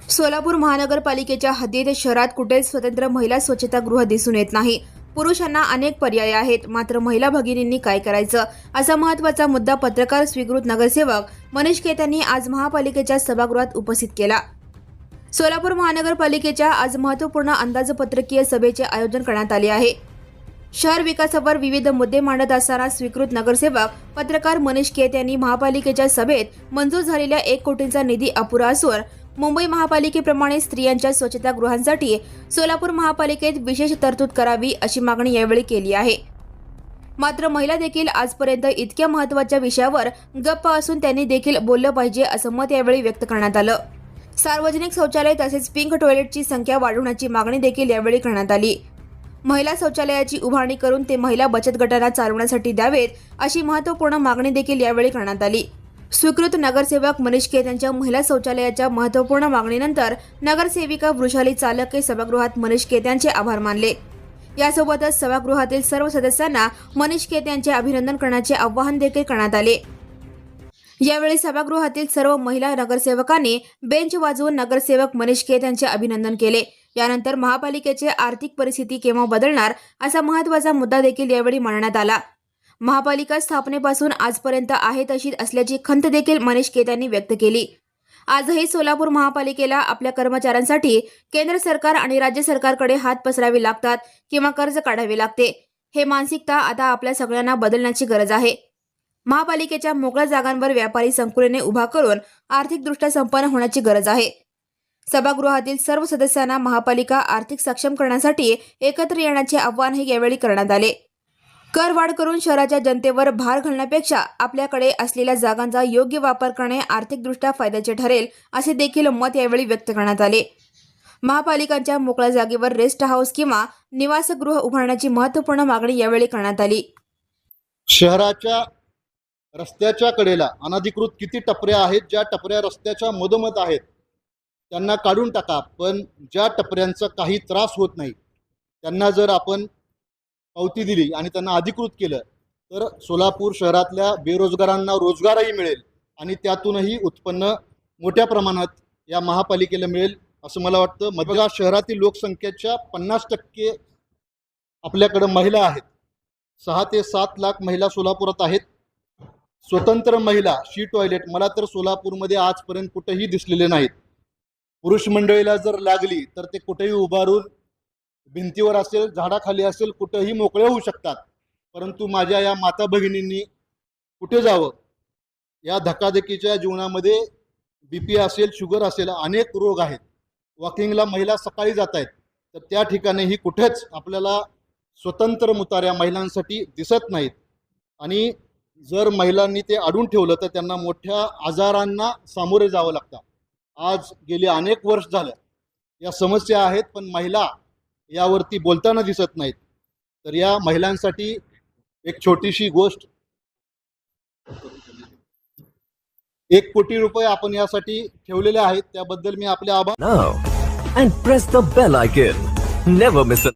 सोलापूर महानगरपालिकेच्या हद्दीत शहरात कुठेच स्वतंत्र महिला स्वच्छतागृह दिसून येत नाही। पुरुषांना अनेक पर्याय आहेत, मात्र महिला भगिनींनी काय करायचं, असा महत्त्वाचा मुद्दा पत्रकार स्वीकृत नगरसेवक मनीष केतांनी आज महापालिकेच्या सभागृहात उपस्थित केला। सोलापूर महानगरपालिकेच्या आज महत्त्वपूर्ण अंदाजपत्रकीय सभेचे आयोजन करण्यात आले आहे। शहर विकासावर विविध मुद्दे मांडत असताना स्वीकृत नगरसेवक पत्रकार मनीष केत यांनी महापालिकेच्या सभेत मंजूर झालेल्या 1 कोटींचा निधी अपुरा असून मुंबई महापालिकेप्रमाणे स्त्रियांच्या स्वच्छतागृहांसाठी सोलापूर महापालिकेत विशेष तरतूद करावी अशी मागणी यावेळी केली आहे। मात्र महिला देखील आजपर्यंत इतक्या महत्त्वाच्या विषयावर गप्प असून त्यांनी देखील बोललं पाहिजे असं मत यावेळी व्यक्त करण्यात आलं। सार्वजनिक शौचालय तसेच पिंक टॉयलेटची संख्या वाढवण्याची मागणी देखील यावेळी करण्यात आली। महिला शौचालयाची उभारणी करून ते महिला बचत गटांना चालवण्यासाठी द्यावेत अशी महत्त्वपूर्ण मागणी देखील यावेळी करण्यात आली। स्वीकृत नगरसेवक मनीष केत यांच्या महिला शौचालयाच्या महत्त्वपूर्ण मागणीनंतर नगरसेविका वृषाली चालक हे सभागृहात मनीष केत यांचे आभार मानले। यासोबतच सभागृहातील सर्व सदस्यांना मनीष केत यांचे अभिनंदन करण्याचे आवाहन देखील करण्यात आले। यावेळी सभागृहातील सर्व महिला नगरसेवकांनी बेंच वाजवून नगरसेवक मनीष केत यांचे अभिनंदन केले। यानंतर महापालिकेची आर्थिक परिस्थिती केव्हा बदलणार असा महत्त्वाचा मुद्दा देखील यावेळी मांडण्यात आला। महापालिका स्थापनेपासून आजपर्यंत आहे तशी असल्याची खंत देखील मनीष केत यांनी व्यक्त केली। आजही सोलापूर महापालिकेला आपल्या कर्मचाऱ्यांसाठी केंद्र सरकार आणि राज्य सरकारकडे हात पसरावे लागतात किंवा कर्ज काढावे लागते। हे मानसिकता आता आपल्या सगळ्यांना बदलण्याची गरज आहे। महापालिकेच्या मोकळ्या जागांवर व्यापारी संकुलने उभा करून आर्थिकदृष्ट्या संपन्न होण्याची गरज आहे। सभागृहातील सर्व सदस्यांना महापालिका आर्थिक सक्षम करण्यासाठी एकत्र येण्याचे आवाहनही यावेळी करण्यात आले। कर वाढ करून शहराच्या जनतेवर भार घालण्यापेक्षा आपल्याकडे असलेल्या जागांचा योग्य वापर करणे आर्थिकदृष्ट्या फायद्याचे ठरेल असे देखील मत यावेळी व्यक्त करण्यात आले। महापालिकांच्या मोकळ्या जागेवर रेस्ट हाऊस किंवा निवासगृह उभारण्याची महत्त्वपूर्ण मागणी यावेळी करण्यात आली। शहराच्या रस्त्याच्या कडेला अनधिकृत किती टपऱ्या आहेत, ज्या टपऱ्या रस्त्याच्या मधोमध आहेत त्यांना काढून टाका, पण ज्या टपऱ्यांचा काही त्रास होत नाही त्यांना जर आपण पावती दिली आणि त्यांना अधिकृत केलं तर सोलापूर शहरातल्या बेरोजगारांना रोजगारही मिळेल आणि त्यातूनही उत्पन्न मोठ्या प्रमाणात या महापालिकेला मिळेल असं मला वाटतं। मधल्या शहरातील लोकसंख्येच्या 50% आपल्याकडे महिला आहेत। 6 ते 7 लाख महिला सोलापुरात आहेत। स्वतंत्र महिला शी टॉयलेट मला तर सोलापूरमध्ये आजपर्यंत कुठेही दिसलेले नाहीत। पुरुष मंडळीला जर लागली तर ते कुठेही उभारून भिंतीवर असेल, झाडाखाली असेल, कुठेही मोकळे होऊ शकतात। परंतु माझ्या या माता भगिनींनी कुठे जावं? या धकाधकीच्या जीवनामध्ये BP असेल, शुगर असेल, अनेक रोग आहेत। वॉकिंगला महिला सकाळी जात आहेत, तर त्या ठिकाणीही कुठेच आपल्याला स्वतंत्र मुताऱ्या महिलांसाठी दिसत नाहीत आणि जर महिलांनी ते अडून ठेवलं तर त्यांना मोठ्या आजारांना सामोरे जावं लागतं। आज गेली अनेक वर्ष झालं या समस्या आहेत, पण महिला यावरती बोलताना दिसत नाहीत। तर या महिलांसाठी एक छोटीशी गोष्ट, 1 कोटी रुपये आपण यासाठी ठेवलेले आहेत, त्याबद्दल मी आपले आभार। Now and press the bell icon. Never miss a